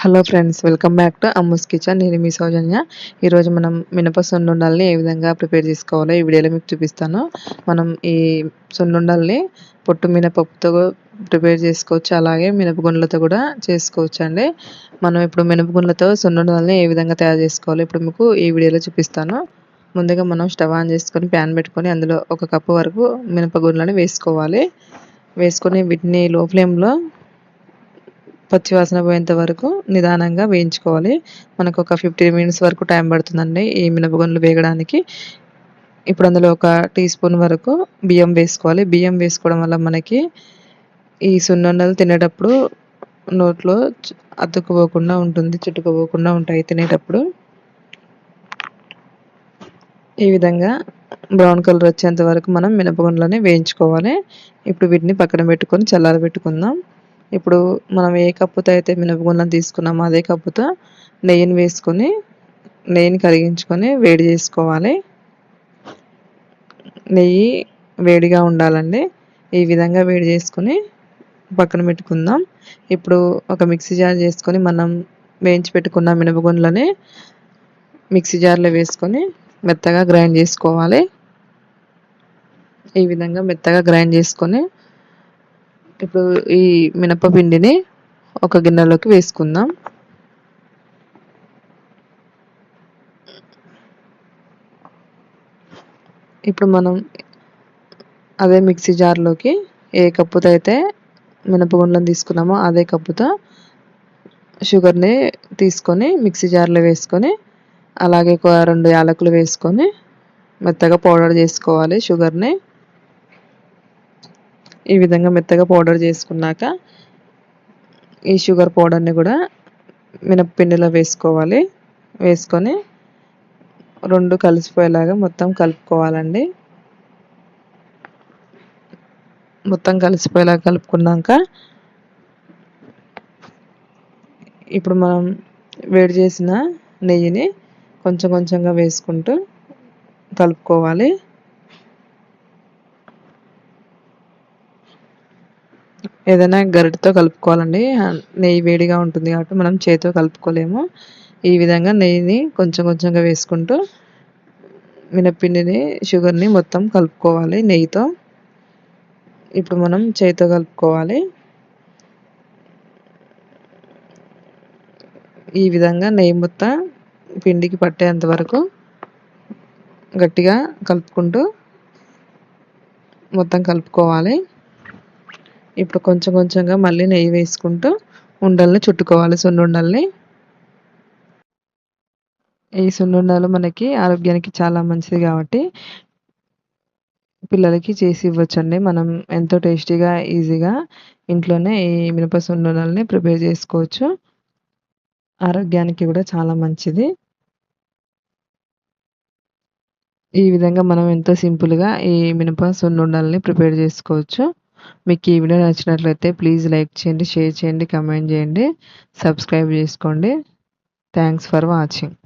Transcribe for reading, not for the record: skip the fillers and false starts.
Hello friends, welcome back to Ammu's kitchen. నేను మీ సౌజన్య. ఈరోజు మనం మినప సున్నుండల్ని ఏ విధంగా ప్రిపేర్ చేసుకోవాలో ఈ వీడియోలో మీకు చూపిస్తాను. మనం ఈ సున్నుండల్ని పొట్టు మినపప్పుతో ప్రిపేర్ చేసుకోవచ్చు, అలాగే మినపగుండ్లతో కూడా చేసుకోవచ్చు అండి. మనం ఇప్పుడు మినపగుండ్లతో సున్నుండల్ని ఏ విధంగా తయారు చేసుకోవాలో ఇప్పుడు మీకు ఈ వీడియోలో చూపిస్తాను. ముందుగా మనం స్టవ్ ఆన్ చేసుకొని ప్యాన్ పెట్టుకొని అందులో 1 కప్పు వరకు మినపగుండ్లని వేసుకోవాలి. వేసుకొని వీటిని లో ఫ్లేమ్లో పచ్చివాసన పోయేంత వరకు నిదానంగా వేయించుకోవాలి. మనకు ఒక 15 మినిట్స్ వరకు టైం పడుతుందండి ఈ మినపగుండ్లు వేగడానికి. ఇప్పుడు అందులో 1 టీ స్పూన్ వరకు బియ్యం వేసుకోవాలి. బియ్యం వేసుకోవడం వల్ల మనకి ఈ సున్నుండలు తినేటప్పుడు నోట్లో అతుక్కుపోకుండా ఉంటుంది, చుట్టుకుపోకుండా ఉంటాయి తినేటప్పుడు. ఈ విధంగా బ్రౌన్ కలర్ వచ్చేంత వరకు మనం మినపగుండ్లని వేయించుకోవాలి. ఇప్పుడు వీటిని పక్కన పెట్టుకొని చల్లారబెట్టుకుందాం. ఇప్పుడు మనం ఏ కప్పుతో అయితే మినపగుండ్లను తీసుకున్నామో అదే కప్పుతో నెయ్యిని కరిగించుకొని వేడి చేసుకోవాలి. నెయ్యి వేడిగా ఉండాలండి. ఈ విధంగా వేడి చేసుకొని పక్కన పెట్టుకుందాం. ఇప్పుడు ఒక మిక్సీ జార్ చేసుకొని మనం వేయించి పెట్టుకున్న మినపగుండ్లని మిక్సీ జార్లో వేసుకొని మెత్తగా గ్రైండ్ చేసుకోవాలి. ఈ విధంగా మెత్తగా గ్రైండ్ చేసుకొని ఇప్పుడు ఈ మినపపిండిని ఒక గిన్నెలోకి వేసుకుందాం. ఇప్పుడు మనం అదే మిక్సీ జార్లోకి ఏ కప్పుతో అయితే మినపగుండ్లను తీసుకున్నామో అదే కప్పుతో షుగర్ని తీసుకొని మిక్సీ జార్లో వేసుకొని అలాగే 2 యాలకులు వేసుకొని మెత్తగా పౌడర్ చేసుకోవాలి షుగర్ని. ఈ విధంగా మెత్తగా పౌడర్ చేసుకున్నాక ఈ షుగర్ పౌడర్ని కూడా మినపపిండిలో వేసుకోవాలి. వేసుకొని 2 కలిసిపోయేలాగా మొత్తం కలుపుకోవాలండి. మొత్తం కలిసిపోయేలాగా కలుపుకున్నాక ఇప్పుడు మనం వేడి చేసిన నెయ్యిని కొంచెం కొంచెంగా వేసుకుంటూ కలుపుకోవాలి. ఏదైనా గరిటెతో కలుపుకోవాలండి. నెయ్యి వేడిగా ఉంటుంది కాబట్టి మనం చేతితో కలుపుకోలేము. ఈ విధంగా నెయ్యిని కొంచెం కొంచెంగా వేసుకుంటూ మినప్పిండిని షుగర్ని మొత్తం కలుపుకోవాలి నెయ్యితో. ఇప్పుడు మనం చేతితో కలుపుకోవాలి. ఈ విధంగా నెయ్యి మొత్తం పిండికి పట్టేంత వరకు గట్టిగా కలుపుకుంటూ మొత్తం కలుపుకోవాలి. ఇప్పుడు కొంచెం కొంచెంగా మళ్ళీ నెయ్యి వేసుకుంటూ ఉండల్ని చుట్టుకోవాలి సున్నుండల్ని. ఈ సున్నుండలు మనకి ఆరోగ్యానికి చాలా మంచిది కాబట్టి పిల్లలకి చేసి ఇవ్వచ్చండి. మనం ఎంతో టేస్టీగా ఈజీగా ఇంట్లోనే ఈ మినప సున్నుండల్ని ప్రిపేర్ చేసుకోవచ్చు. ఆరోగ్యానికి కూడా చాలా మంచిది. ఈ విధంగా మనం ఎంతో సింపుల్గా ఈ మినప సున్నుండల్ని ప్రిపేర్ చేసుకోవచ్చు. మీకు ఈ వీడియో నచ్చినట్లయితే ప్లీజ్ లైక్ చేయండి, షేర్ చేయండి, కామెంట్ చేయండి, సబ్స్క్రైబ్ చేసుకోండి. Thanks for watching.